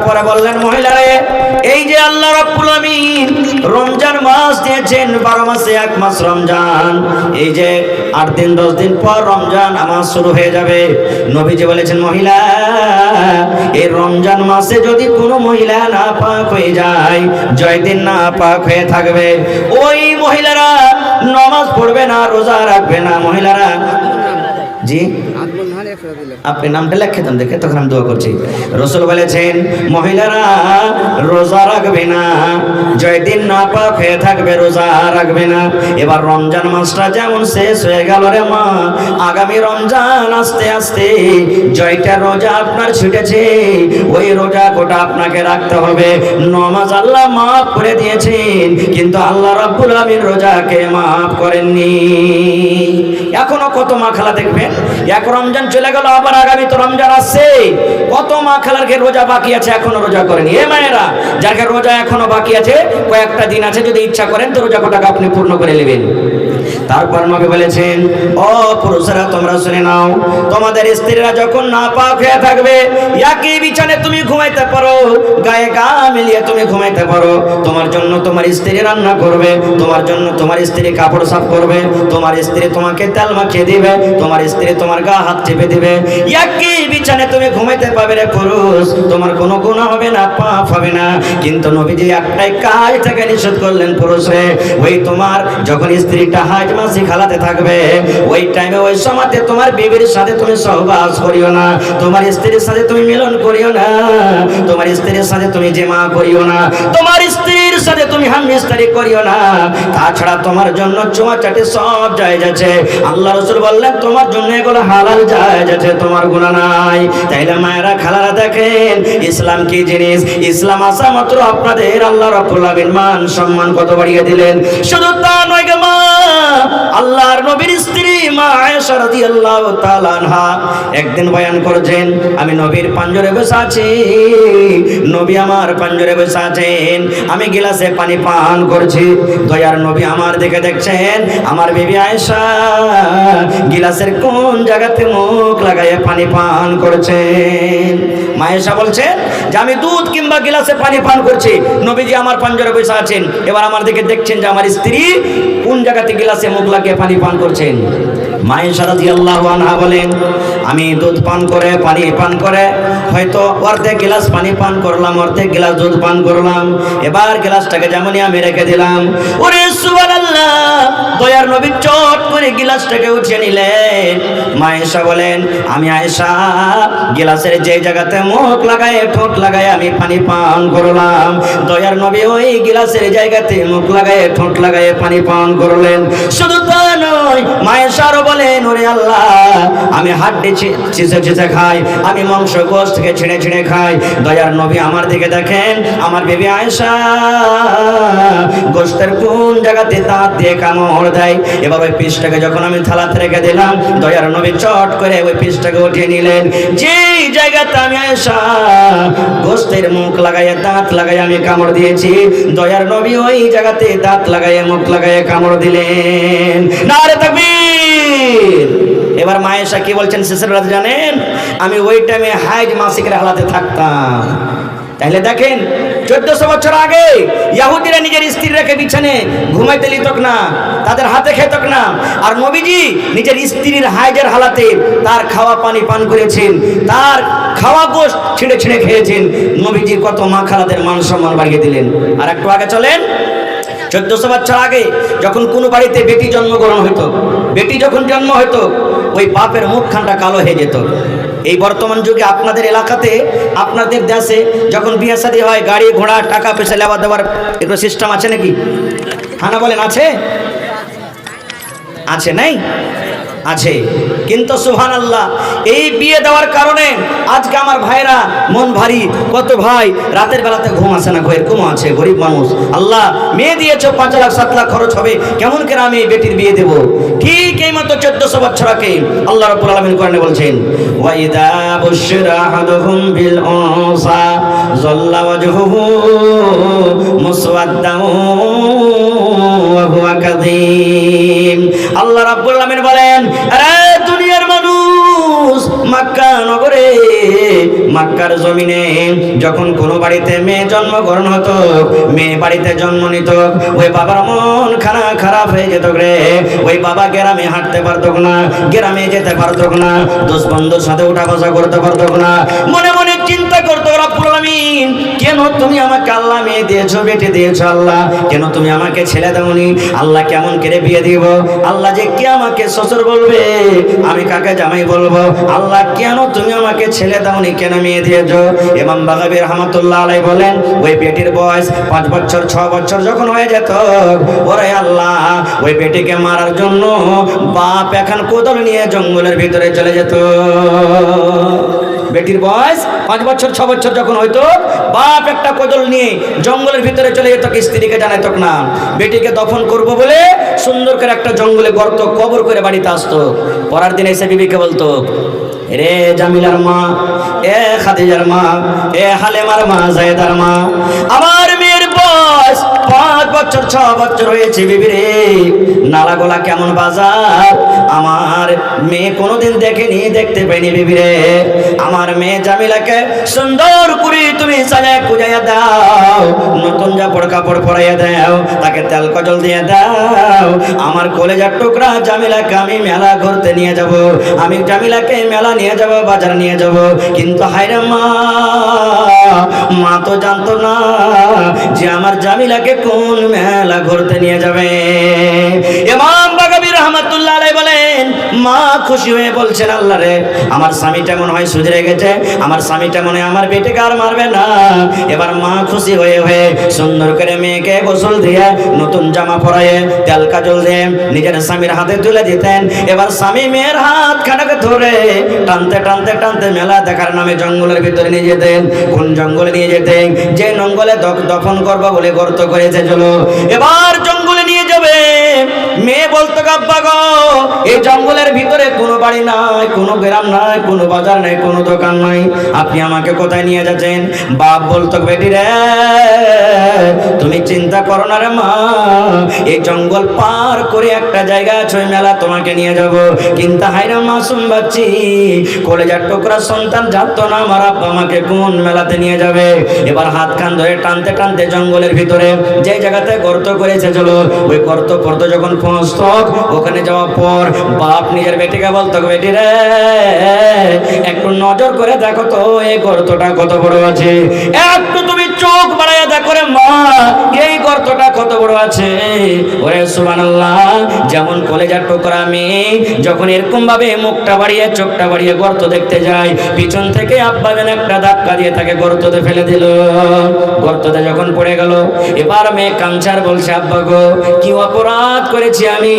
পরে বললেন, মহিলারে, এই যে আল্লাহ রাব্বুল আমিন রমজান মাস দিয়েছেন, 12 মাসে 1 মাস রমজান, এই যে 8 দিন 10 দিন পর রমজান নামাজ শুরু হয়ে যাবে। নবীজি বলেছেন, মহিলা, এই রমজান মাসে যদি কোনো মহিলা নাপাক হয়ে যায়, জয় দিন নাপাক হয়ে থাকবে, ওই মহিলারা নামাজ পড়বে না, রোজা রাখবে না। মহিলারা, জি আপনি নামটা লেখে দেন, দেখে তখন আমি দোয়া করছি। রাসূল বলেছেন, মহিলারা রোজা রাখবে না, জয় দিন নাপাক হয়ে থাকবে, রোজা রাখবে না। এবার রমজান মাসটা যেমন শেষ হয়ে গেল রে মা, আগামী রমজান আস্তে আস্তে জয়টা রোজা আপনার ছুটেছে, ওই রোজা কোটা আপনাকে রাখতে হবে। নামাজ আল্লাহ মাফ করে দিয়েছেন, কিন্তু আল্লাহ রাব্বুল আমিন রোজাকে মাফ করেননি। এখনো কত মা খালা দেখবেন, এক রমজান চলে গেল, আবার আগামী তো রমজান আসছে, কত মা খালার রোজা বাকি আছে, এখনো রোজা করেনি। এ মায়েরা, যার রোজা এখনো বাকি আছে, কয়েকটা দিন আছে, যদি ইচ্ছা করেন তো রোজা কোটাকে আপনি পূর্ণ করে নেবেন। তারপর নবী বলেছেন, ও পুরুষরা তোমরা শুনে নাও, তোমাদের স্ত্রীরা যখন নাপাক হয়ে থাকবে, একই বিছানে তুমি ঘুমাইতে পারো, গায়ে গা মিলিয়ে তুমি ঘুমাইতে পারো, তোমার জন্য তোমার স্ত্রী রান্না করবে, তোমার জন্য তোমার স্ত্রী কাপড় সাফ করবে, তোমার স্ত্রী তোমাকে তেল মাখিয়ে দিবে, তোমার স্ত্রী তোমার গা হাত চেপে দিবে, একই বিছানে তুমি ঘুমাইতে পাবে রে পুরুষ, তোমার কোনো গুনাহ হবে না, পাপ হবে না। কিন্তু নবীজি একটাই কাজ থেকে নিষেধ করলেন, পুরুষে, ওই তোমার যখন স্ত্রীটা হাজ মাসিক হালাতে থাকবে, ওই টাইমে ওই সময়তে তোমার বিবির সাথে তুমি সহবাস করিও না, তোমার স্ত্রীর সাথে তুমি মিলন করিও না, তোমার স্ত্রীর সাথে তুমি জিমা করিও না, তোমার স্ত্রীর সাথে তুমি হামনিস্তারি করিও না। তাছাড়া তোমার জন্য চুমাচাটি সব জায়েজ আছে। আল্লাহ রাসূল বললেন, তোমার জন্য এগুলো হালাল জায়েজ আছে, তোমার গুনাহ নাই। তাইলে মায়েরা খালারা দেখেন, ইসলাম কি জিনিস। ইসলাম আসা মাত্র আপনাদের আল্লাহ রাব্বুল আমিন মান সম্মান কত বাড়িয়ে দিলেন। শুধু তা নয় গো মা, আল্লাহর নবীর স্ত্রী মা আয়েশা রাদিয়াল্লাহু তাআলা আনহা একদিন বয়ান করেছেন, আমি নবীর পাঞ্জরে বসে আছি, নবী আমার পাঞ্জরে বসে আছেন, আমি গিলাসে পানি পান করছি, দয়ার নবী আমার দিকে দেখছেন, আমার বিবি আয়েশা গিলাসের কোন জায়গাতে মুখ লাগাইয়ে পানি পান করছেন। মা আয়েশা বলছেন যে আমি দুধ কিংবা গিলাসে পানি পান করছি, নবীজি আমার পাঞ্জরে বসে আছেন, এবার আমার দিকে দেখছেন যে আমার স্ত্রী কোন জায়গাতে গিলাসে মুখ লাগিয়ে পানি পান করছেন। মা আয়েশা রাদিয়াল্লাহু আনহা বলেন, আমি দুধ পান করে পানি পান করে হয়তো অর্ধেক গিলাস পানি পান করলাম, অর্ধেক গিলাস দুধ পান করলাম, এবার গিলাসটাকে যেমনই আমি রেখে দিলাম, ওরে সুবহানাল্লাহ, দয়ার নবী চট করে গিলাসটাকে উঠিয়ে নিলেন। মা আয়েশা বলেন, আমি আয়েশা গিলাসের যে জায়গাতে মুখ লাগায় ঠোঁট লাগায় আমি পানি পান করলাম, দয়ার নবী ওই গিলাসের জায়গাতে মুখ লাগায় ঠোঁট লাগায় পানি পান করলেন। শুধু তা নয়, মা আয়েশা আরো বলেন, ওরে আল্লাহ, আমি হাড্ডি চিসে চিসে খাই, আমি মাংস গোশত থেকে ছিঁড়ে ছিঁড়ে খাই, দয়ার নবী আমার দিকে দেখেন, আমার বিবি আয়েশা গোশতের কোন জায়গাতে দাঁত দিয়ে কামড় দেয়। এবার ওই পিসটাকে যখন আমি থালাতে রেখে দিলাম, দয়ার নবী চট করে ওই পিসটাকে উঠিয়ে নিলেন। যে জায়গাতে আমি আয়েশা গোশতের মুখ লাগাইয়ে দাঁত লাগাইয়ে আমি কামড় দিয়েছি, দয়ার নবী ওই জায়গাতে দাঁত লাগাইয়ে মুখ লাগাইয়ে কামড় দিলেন। নারে তাকবীর। এবার মা আয়েশা কি বলছেন শেষের রাতে জানেন, আমি ওই টাইমে হাইজ মাসিকের হালাতে থাকতাম। তাহলে দেখেন, 1400 বছর আগে ইহুদিরা নিজের স্ত্রী রেখে বিছানে ঘুমাইতে দিত না, তাদের হাতে খেত না, আর নবীজি নিজের স্ত্রীর হাইজের হালাতে তার খাওয়া পানি পান করেছেন, তার খাওয়া গোশত ছিঁড়ে ছিঁড়ে খেয়েছেন। নবীজি কত মা খালাদের মান সম্মান বাড়িয়ে দিলেন। আর একটু আগে চলেন, 1400 বছর আগে যখন কোনো বাড়িতে বেটি জন্মগ্রহণ হইতো, বেটি যখন জন্ম হইতো, ওই বাপের মুখখানটা কালো হয়ে যেত। এই বর্তমান যুগে আপনাদের এলাকাতে, আপনাদের দেশে যখন বিয়ে শাদী হয়, গাড়ি ঘোড়া টাকা পয়সা লেবা দেওয়ার একটু সিস্টেম আছে নাকি? হানা বলেন, আছে? আছে নাই? আছে। কিন্তু সুবহানাল্লাহ, এই বিয়ে দেওয়ার কারণে আজকে আমার ভাইরা মন ভারী। কত ভাই রাতের বেলাতে ঘুম আসে না, এরকম আছে গরিব মানুষ। আল্লাহ মেয়ে দিয়েছ, 5 লাখ 7 লাখ খরচ হবে, কেমন করে আমি এই বেটির বিয়ে দেব? ঠিক এই মতো 1400 বছর আগে আল্লাহ রাব্বুল আলামিন কোরআনে বলছেন, ওয়া ইযা বুশিরা আহাদুহুম বিল উনসা যাল্লা ওয়াজহুহু মুসওয়াদ্দান ওয়া হুয়া কাযীম। আল্লাহ রাব্বুল আলামিন বলেন, আরে দুনিয়ার মানুষ, মক্কা নগরে মক্কার জমিনে যখন কোনো বাড়িতে মেয়ে জন্মগ্রহণ হতো, মেয়ে বাড়িতে জন্ম নিত, ওই বাবার মন খারাপ হয়ে যেত রে। ওই বাবা গ্রামে হাঁটতে পারতো না, গ্রামে যেতে পারতো না, দোষ বন্ধুর সাথে উঠা বসা করতে পারতো না। মনে মনে চিন্তা করতো, রব্বুল আলামিন কেন তুমি আমাকে আল্লাহ মেয়ে দিয়েছো, বেটে দিয়েছো আল্লাহ, কেন তুমি আমাকে ছেলে দাওনি আল্লাহ, কেমন করে বিয়ে দিব আল্লাহ, যে কে আমাকে শ্বশুর বলবে, আমি কাকে জামাই বলবো আল্লাহ, কেন তুমি আমাকে ছেলে দাওনি, কেন মেয়ে দিয়েছো। ইমাম বাগাবী রাহমাতুল্লাহ আলাইহি বলেন, ওই বেটির বয়স 5 বছর 6 বছর যখন হয়ে যেত, ওরে আল্লাহ ওই বেটিকে মারার জন্য বাপ এখন কোদাল নিয়ে জঙ্গলের ভিতরে চলে যেত। বেটির বয়স 5 বছর 6 বছর যখন হয়তো, বাপ একটা কোদাল নিয়ে জঙ্গলের ভিতরে চলে যেত, স্ত্রীকে জানাইত না। বেটিকে দফন করব বলে সুন্দর করে একটা জঙ্গলে গর্ত কবর করে বাড়িতে আসতো। পরের দিন এসে বিবিকে বলতো, রে জামিলার মা, এ খাদিজার মা, এ হালেমার মা, জায়েদার মা, আমার মেয়ের বয়স 5 বছর 6 বছর হয়েছে বিবি রে, নালা গোলা কেমন বাজার, আমার মেয়ে কোনোদিন দেখেনি, দেখতে পাইনি বিবি রে। আমার মেয়ে জামিলাকে সুন্দর করে তুমি সাজায় কুজাইয়া দাও, নতুন কাপড় পরাইয়া দাও, তাকে তেল কজল দিয়ে দাও। আমার কলেজার টুকরা জামিলাকে আমি মেলা ঘুরতে নিয়ে যাব, আমি জামিলাকে মেলা নিয়ে যাব, বাজার নিয়ে যাব। কিন্তু হায়রে মা তো জানতো না যে আমার জামিলাকে কোন মেলা ঘুরতে নিয়ে যাবে। ইমাম বাগাবী রাহমাতুল্লাহ আলাইহি বলেন, মা খুশি হয়ে বলছেন, আল্লাহ রে আমার স্বামীটা মনে হয় সুধরে গেছে, আমার স্বামীটা মনে হয় আমার বেটিকে আর মারবে না। এবার মা খুশি হয়ে সুন্দর করে মেয়েকে গোসল দিয়ে, নতুন জামা পরায়ে, তেল কাজল দিয়ে নিজের স্বামীর হাতে তুলে দিতেন। এবার স্বামী মেয়ের হাত খানাকে ধরে টানতে টানতে টানতে মেলা দেখার নামে জঙ্গলের ভিতরে নিয়ে যেতেন। কোন জঙ্গলে নিয়ে যেতেন? যে জঙ্গলে দফন করবো বলে গর্ত করেছে, চলো এবার জঙ্গলে নিয়ে যাবে। মেয়ে বলতো, আব্বা গো এই জঙ্গলের ভিতরে কোনো বাড়ি নাই, কোনো গ্রাম নাই, কোনো বাজার নাই, কোনো দোকান নাই, আপনি আমাকে কোথায় নিয়ে যাচ্ছেন? বাপ বলতো, বেটি রে তুমি চিন্তা করো না রে মা, এই জঙ্গল পার করে একটা জায়গা আছে, ওই মেলা তোমাকে নিয়ে যাব। কিন্তু হায়রে মাসুম বাচ্চি, কলেজার টুকরা সন্তান জানতো না আমার আব্বা আমাকে কোন মেলাতে নিয়ে যাবে। এবার হাত কান ধরে টানতে টানতে জঙ্গলের ভিতরে যে জায়গাতে গর্ত করেছে, চলো ওই গর্ত পর্যন্ত যখন পৌঁছত, ওখানে যাওয়ার পর বাপ নিজের বেটিকে বলতো, বেটি রে একটু নজর করে দেখো তো এই গর্তটা কত বড় আছে, একটু তুমি চোখ বাড়াইয়া দেখো রে মা এই গর্তটা কত বড় আছে। ওরে সুবহানাল্লাহ, যেমন কলেজার টুকরা মেয়ে যখন এরকম ভাবে মুখটা বাড়িয়ে চোখটা বাড়িয়ে গর্ত দেখতে যায়, পিছন থেকে আব্বা যেন একটা ধাক্কা দিয়ে তাকে গর্ততে ফেলে দিল। গর্ততে যখন পড়ে গেল, এবার মেয়ে কাঞ্চার বলছে, আব্বা গো কি অপরাধ করেছি আমি,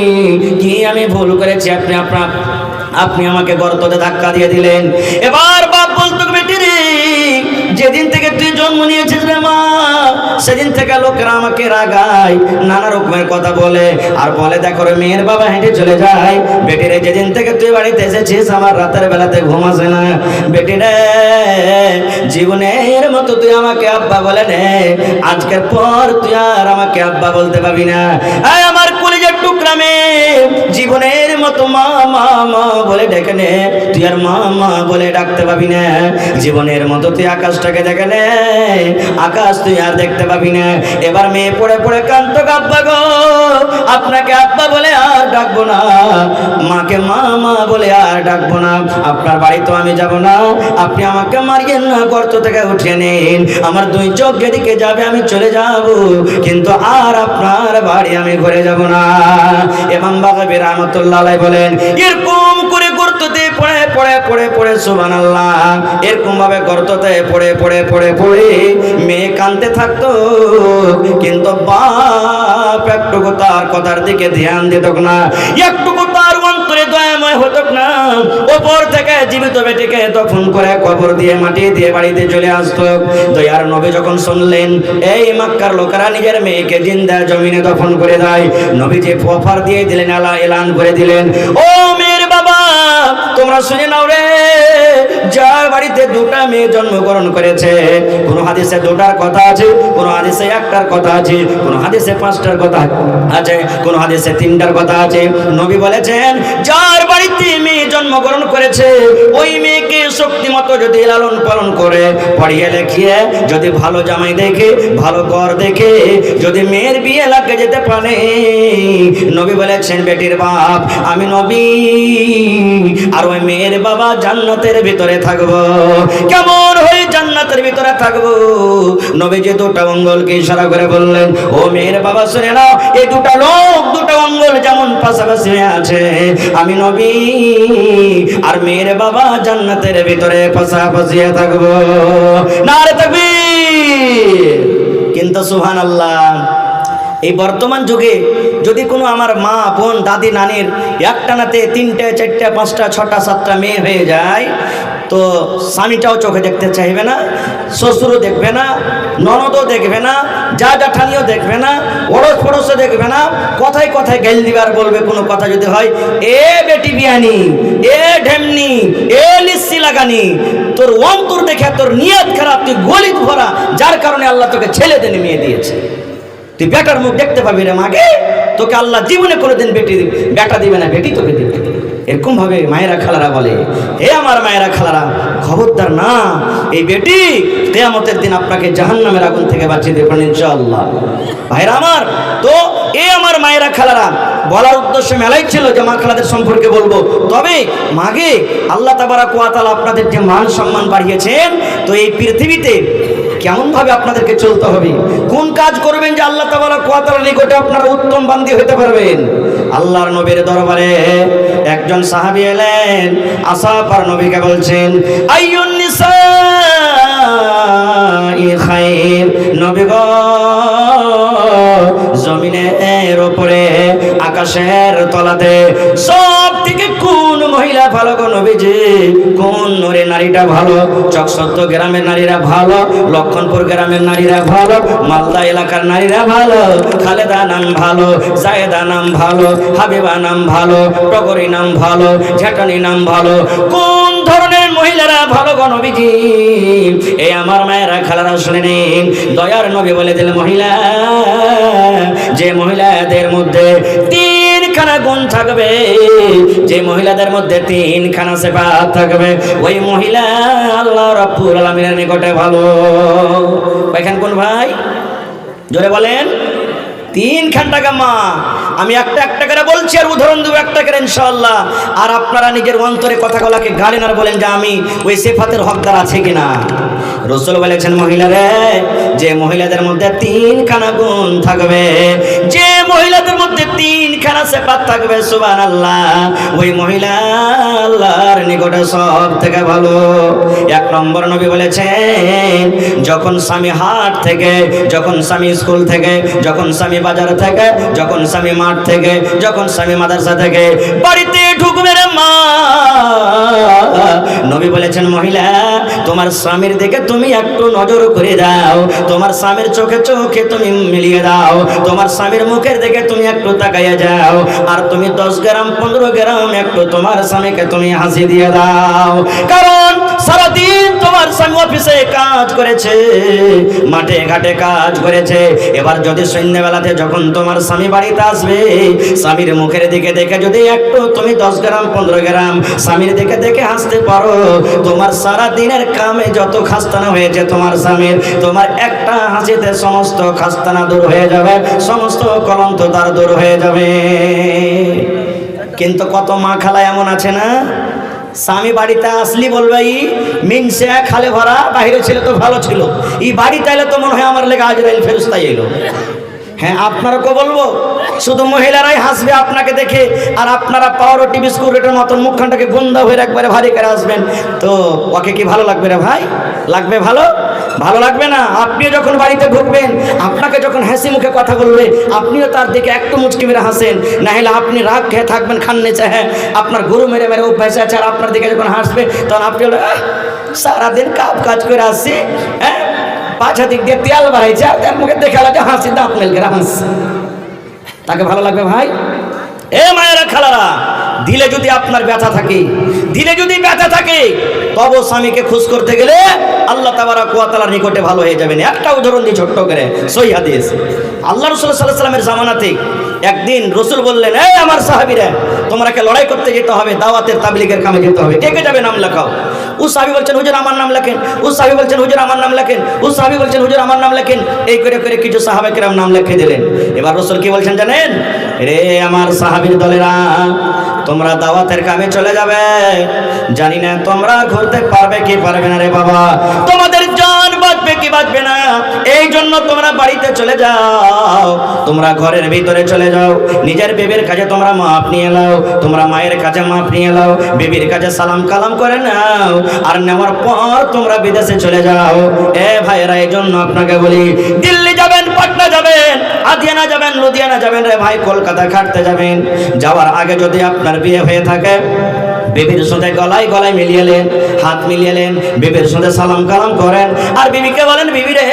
কি আমি ভুল করেছি, আপনি আমাকে গর্ততে ধাক্কা দিয়ে দিলেন। এবার বাপ বলতো, বেটি রে যেদিন থেকে তুই জন্ম নিয়েছিস রে মা, সেদিন থেকে লোকেরা আমাকে রাগায়, নানা রকমের কথা বলে, আর বলে দেখো রে মেয়ের বাবা হেঁটে চলে যায়। বেটি রে যেদিন থেকে তুই বাড়িতে এসেছিস আমার রাতের বেলাতে ঘুম আসে না। বেটি রে জীবনের মতো তুই আমাকে আব্বা বলে নে, আজকের পর তুই আর আমাকে আব্বা বলতে পাবি না। আমার কলিজার টুকরা মেয়ে জীবনের মতো মা মা মা বলে ডেকে নে, তুই আর মা মা বলে ডাকতে পাবি না। জীবনের মতো তুই আকাশটাকে দেখে নে, আকাশ তুই আর দেখতে পাবি না। এবার মেয়ে পড়ে পড়ে কাঁদতো, আব্বা গো আপনাকে আব্বা বলে আর ডাকবো না, মাকে মা মা বলে আর ডাকবো না, আপনার বাড়ি তো আমি যাব না, আপনি আমাকে মারিয়েন না, গর্ত থেকে উঠিয়ে নিন, আমার 2 চোখ যেদিকে যাবে আমি চলে যাব, কিন্তু আর আপনার বাড়ি আমি ঘুরে যাব না। ইমাম বাগাবী রাহমাতুল্লাহ আলাইহি বলেন, এরকম করে গর্ততে পড়ে পড়ে পড়ে পড়ে সুবহানাল্লাহ, এরকম ভাবে গর্ততে পড়ে পড়ে পড়ে পড়ে মেয়ে কাঁদতে থাকতো, কিন্তু বাপ একটুকু তার কথার দিকে ধ্যান দিত না, একটুকু তার অন্তরে দয়াময় হতো না। ওপর থেকে জীবিত বেটিকে দফন করে কবর দিয়ে মাটি দিয়ে বাড়িতে চলে আসতো। দয়ার নবী যখন শুনলেন এই মক্কার লোকেরা নিজের মেয়েকে জিন্দা জমিনে দফন করে দেয়, নবী যে অফার দিয়ে দিলেন, এলান করে দিলেন, ও মেয়ের বাবা তোমরা তোমরা শুনে নাও রে, যার বাড়িতে দুটা মেয়ে জন্মগ্রহণ করেছে, কোন হাদিসে দুটার কথা আছে, কোন হাদিসে একটার কথা আছে, কোন হাদিসে পাঁচটার কথা আছে, কোন হাদিসে তিনটার কথা আছে। নবী বলেছেন যার বাড়িতে মেয়ে জন্মগ্রহণ করেছে ওই মেয়েকে শক্তিমতো যদি লালন পালন করে, পড়িয়ে লেখিয়ে, যদি ভালো জামাই দেখে, ভালো ঘর দেখে, যদি মেয়ের বিয়ে লাগে যেতে পারে, নবী বলেছেন বেটির বাপ আমি নবী আর ওই মেয়ের বাবা জান্নাতের ভিতরে থাকবো। কেমন হয়ে জান্নাতের ভিতরে থাকবো? নবী যে দুটা অঙ্গলকে ইশারা করে বললেন, ও মেয়ের বাবা শুনে নাও, এই দুটা লোক দুটা অঙ্গল যেমন পাশাপাশি আছে, আমি নবী আর মেয়ের বাবা জান্নাতের ভিতরে পাশাপাশি থাকবো। নারে তাকবীর। কিন্তু সুবহানাল্লাহ, এই বর্তমান যুগে যদি কোনো আমার মা বোন দাদি নানির একটানাতে 3টে 4টে 5টা 6টা 7টা মেয়ে হয়ে যায়, তো স্বামীটাও চোখে দেখতে চাইবে না, শ্বশুরও দেখবে না, ননদও দেখবে না, যা ঠানিও দেখবে না, ওড়স পড়োশও দেখবে না, কথায় কথায় গাইল দিবার বলবে। কোনো কথা যদি হয়, এ বেটি বিয়ানি, এ ঢেমনি, এ লিস্সি লাগানি, তোর অন্তর দেখে তোর নিয়ত খারাপ, তুই গলিত ভরা, যার কারণে আল্লাহ তোকে ছেলে দিয়ে নিয়ে দিয়েছে। তুই বেটার মুখ দেখতে পাবি রে মাকে, তোকে আল্লাহ জীবনে কোনোদিন বেটা দিবে না, বেটি তোকে দিবে। এরকম ভাবে মায়েরা খালারা বলে, হে আমার মায়েরা খালারা, খবরদার না, এই বেটি কিয়ামতের দিন আপনাকে জাহান্নামের আগুন থেকে বাঁচিয়ে দেবেন ইনশাআল্লাহ। ভাইরা আমার, তো এ আমার মায়েরা খালারা, বলার উদ্দেশ্য মেলাই ছিল যে মা খালাদের সম্পর্কে বলবো। তবে মাগে আল্লাহ তাবারাক ওয়া তাআলা আপনাদের যে মান সম্মান বাড়িয়েছেন, তো এই পৃথিবীতে কেমন ভাবে আপনাদেরকে চলতে হবে, কোন কাজ করবেন যে আল্লাহ তাবারাক ওয়া তাআলার নিকটে আপনারা উত্তম বান্দী হতে পারবেন। আল্লাহর নবীর দরবারে একজন সাহাবী এলেন, আসার পর নবীকে বলছেন, আইয়ুন নিসাই খায়র, নবী গো জমিনের উপরে আকাশের তলাতে সব থেকে কোন মহিলা ভালো গো নবীজি? কোন নরে নারীটা ভালো? চকসত্ত গ্রামের নারীরা ভালো, লক্ষণপুর গ্রামের নারীরা ভালো, মালদা এলাকার নারীরা ভালো, খালেদা নাম ভালো, জায়েদা নাম ভালো, হাবিবা নাম ভালো, টগরি নাম ভালো, ঝাটানি নাম ভালো, কোন ধরনের মহিলারা ভালো গো নবীজি? এই আমার মায়েরা খালারা শুনে নিন, দয়ার নবী বলে দিলেন, মহিলা, যে মহিলাদের মধ্যে 3খানা গুণ থাকবে, যে মহিলাদের মধ্যে 3খানা সিফাত থাকবে, ওই মহিলা আল্লাহ রাব্বুল আলামিনের নিকটে ভালো। কয়খান কোন ভাই? জোরে বলেন। 3খান টাকা মা। আমি একটা একটা করে বলছি আর উদাহরণ দেবো একটা করে ইনশাআল্লাহ। আর আপনারা নিজের অন্তরে কথাগুলোকে গাড়েন আর বলেন যে আমি ওই সিফাতের হকদার আছে কিনা। রাসূল বলেছেন, মহিলারে, যে মহিলাদের মধ্যে 3খানা গুণ থাকবে, যে মহিলাদের মধ্যে 3খানা সিফাত থাকবে, সুবহানাল্লাহ, ওই মহিলা আল্লাহর নিকটে সব থেকে ভালো। 1 নম্বর নবী বলেছেন, যখন স্বামী হাট থেকে, যখন স্বামী স্কুল থেকে, যখন স্বামী বাজার থেকে, যখন স্বামী মাঠ থেকে, যখন স্বামী মাদ্রাসা থেকে বাড়িতে ঢুকবে রে মা, নবী বলেছেন, মহিলা, তোমার স্বামীর দিকে তুমি একটু নজর করে দাও, তোমার স্বামীর চোখে চোখে তুমি মিলিয়ে দাও, তোমার স্বামীর মুখের দিকে তুমি একটু তাকাইয়া যাও, আর তুমি 10 গ্রাম 15 গ্রাম একটু তোমার স্বামীকে তুমি হাসি দিয়ে দাও। কারণ সারাদিন তোমার স্বামী অফিসে কাজ করেছে, মাঠে ঘাটে কাজ করেছে, এবার যদি সন্ধ্যাবেলাতে যখন তোমার স্বামী বাড়িতে আসবে, স্বামীর মুখের দিকে দেখে যদি একটু তুমি 10 গ্রাম 15 গ্রাম স্বামীর দিকে দেখে হাসতে পারো, তোমার সারা দিনের কামে যত খাস্তানা হয়েছে তোমার স্বামীর, তোমার একটা হাসিতে সমস্ত খাস্তানা দূর হয়ে যাবে, সমস্ত কলঙ্ক তার দূর হয়ে যাবে। কিন্তু কত মা খালা এমন আছে না, স্বামী বাড়িতে আসলি বলবে, ই মিনসে খালে ভরা, বাইরে ছিল তো ভালো ছিল, এই বাড়িতে এলে তো মনে হয় আমার লেগে আজরাইল ফেরেশতা এলো। হ্যাঁ, আপনারাকে বলবো, শুধু মহিলারাই হাসবে আপনাকে দেখে, আর আপনারা পাউরুটি বিস্কুটের মতন মুখখানটাকে গন্ধা হয়ে একবারে ভারী করে আসবেন, তো ওকে কি ভালো লাগবে রে ভাই? লাগবে? ভালো ভালো লাগবে না। আপনিও যখন বাড়িতে ঢুকবেন, আপনাকে যখন হাসি মুখে কথা বলবে, আপনিও তার দিকে একটু মুচকি মেরে হাসেন, না হলে আপনি রাগ খেয়ে থাকবেন, খান্নে চাহে, আপনার গরু মেরে মেরে অভ্যাস আছে, আর আপনার দিকে যখন হাসবে তখন আপনি সারাদিন কাজ করে আসছি, হ্যাঁ, পাছা দিক দিয়ে তেল বাড়াইছে, আর তার মুখে দেখা লাগে হাসি, দাঁত মেল করে হাসছে, তাকে ভালো লাগবে ভাই? এ মায়েরা খালারা, দিলে যদি আপনার ব্যথা থাকে, দিলে যদি ব্যথা থাকে, তবে স্বামীকে খুশ করতে গেলে আল্লাহ তাবারক ওয়া তাআলার নিকটে ভালো হয়ে যাবেন। একটা উদাহরণ দিই ছোট্ট করে, সহিহ হাদিস। আল্লাহ রাসূল সাল্লাল্লাহু আলাইহি ওয়াসাল্লামের জামানাতে একদিন রাসূল বললেন, এই আমার সাহাবীরা, তোমরাকে লড়াই করতে যেতে হবে, দাওয়াতের তাবলীগের কামে যেতে হবে, কে কে যাবে নাম লেখাও। ও সাহাবী বলছেন, হুজুর আমার নাম লেখেন। ও সাহাবী বলছেন, হুজুর আমার নাম লেখেন। ও সাহাবী বলছেন, হুজুর আমার নাম লেখেন। এই করে করে কিছু সাহাবা কেরাম নাম লিখে দিলেন। এবার রাসূল কি বলছেন জানেন? রে আমার সাহাবীর দলেরা, তোমরা দাওয়াতের কামে চলে যাবে, জানি না তোমরা ঘুরতে পারবে কি পারবে না রে বাবা, তোমাদের জান বাঁচবে কি বাঁচবে না, এই জন্য তোমরা বাড়িতে চলে যাও, তোমরা ঘরের ভিতরে চলে যাও, নিজের বেবির কাছে তোমরা মাপ নিয়ে নাও, তোমরা মায়ের কাছে মাপ নিয়ে নাও, বেবির কাছে সালাম কালাম করে নাও, আর নেওয়ার পর তোমরা বিদেশে চলে যাও। এ ভাইরা, এই জন্য আপনাকে বলি, দিল্লি যাবেন, পাটনা যাবেন, আদিয়ানা যাবেন, লুধিয়ানা যাবেন রে ভাই, কলকাতা খাটতে যাবেন, যাওয়ার আগে যদি আপনার বিয়ে হয়ে থাকে, বেবির সাথে গলায় গলায় মিলিয়েলেন, হাত মিলিয়েলেন, বেবির সাথে সালাম কালাম করেন, আর বিবিকে বলেন, বিবি রে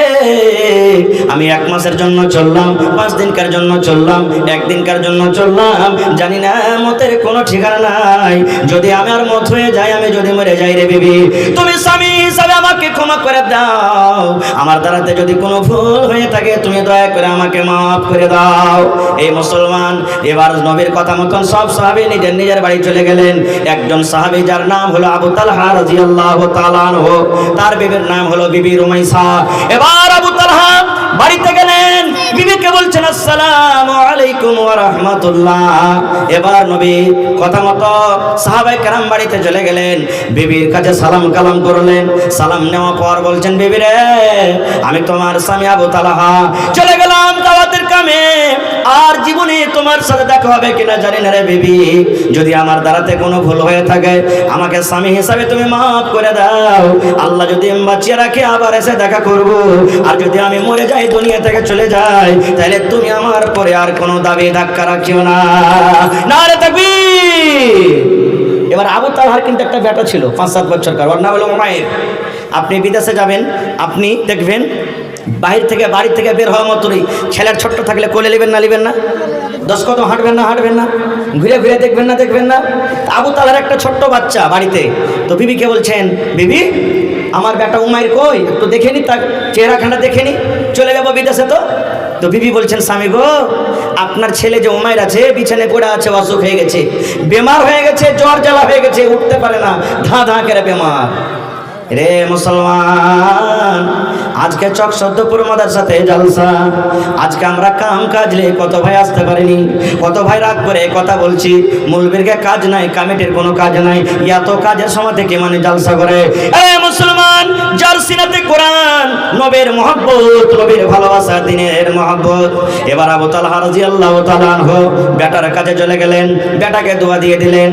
আমি 1 মাসের জন্য চললাম, 5 দিনকার জন্য চললাম, 1 দিনকার জন্য চললাম, জানি না মতের কোনো ঠিকানা নাই, যদি আমার মত হয়ে যায়, আমি যদি মরে যাই রে বিবি, তুমি স্বামী হিসাবে আমাকে ক্ষমা করে দাও, আমার দ্বারাতে যদি কোনো ভুল হয়ে থাকে তুমি দয়া করে আমাকে মাফ করে দাও। এই মুসলমান এবার নবীর কথা মতন সব সাহাবী নিজের নিজের বাড়ি চলে গেলেন। একজন সাহাবী যার নাম হলো আবু তালহা রাদিয়াল্লাহু তাআলা আনহু, তার বিবির নাম হলো বিবি রুমাইসা। এবার আবু তালহা বাড়িতে গেলেন, বিবিকে বলছেন, আসসালামু আলাইকুম ওয়া রাহমাতুল্লাহ। এবার নবী কথা মতো সাহাবায়ে কেরাম বাড়িতে চলে গেলেন, বিবির কাছে সালাম কালাম করলেন, সালাম নেওয়ার পর বলছেন, বিবি রে আমি তোমার স্বামী আবু তালহা, চলে গেলাম দাওয়াতের কামে, আর জীবনে তোমার সাথে দেখা হবে কিনা জানি না রে বিবি, যদি আমার দ্বারাতে কোনো ভুল হয়ে থাকে আমাকে স্বামী হিসাবে তুমি মাফ করে দাও, আল্লাহ যদি বাঁচিয়ে রাখে আবার এসে দেখা করব, আর যদি আমি মরে যাই, দুনিয়া থেকে চলে যাই, তাহলে তুমি আমার পরে আর কোনো দাবি ধাক্কা রাখিও না। নারে তাকবীর। এবার আবু তালহার কিন্তু একটা বেটা ছিল 5-7 বছরকার, ওর নাম হলো উমাইর। আপনি বিদেশে যাবেন, আপনি দেখবেন বাহির থেকে বাড়ি থেকে বের হওয়া মতই ছেলের ছোট্ট থাকলে কোলে নেবেন না, নেবেন না, 10 কদম হাঁটবেন না, হাঁটবেন না, ঘুরে ঘুরে দেখবেন না, দেখবেন না। আবু তালহার একটা ছোট্ট বাচ্চা বাড়িতে, তো বিবিকে বলছেন, বিবি আমার বেটা উমাইর কই, একটু দেখে নি, তার চেহারাখানা দেখে নি, চলে যাবো বিদেশে। তো বিবি বলছেন, স্বামী গো, আপনার ছেলে যে উমাইর আছে বিছানায় পড়ে আছে, অসুখ হয়ে গেছে, বেমার হয়ে গেছে, জ্বর জ্বালা হয়ে গেছে, উঠতে পারে না, ধা ধা করে বেমার। রে মুসলমান, আজকে চকসদ্দপুর মাদ্রাসাতে জলসা, আজকে আমরা কাম কাজলে কত ভাই আসতে পারিনি, কত ভাই রাগ করে কথা বলছি, মুলবিরকে কাজ নাই, কমিটির কোনো কাজ নাই, এত কাজের সময় থেকে মানে জলসা করে। এ মুসলমান, যার সিনাতে কোরআন, নবীর মহব্বত, নবীর ভালোবাসা, দিনের মহব্বত। এবার আবু তালহা রাদিয়াল্লাহু তাআলা আনহু বেটার কাছে চলে গেলেন, বেটাকে দোয়া দিয়ে দিলেন।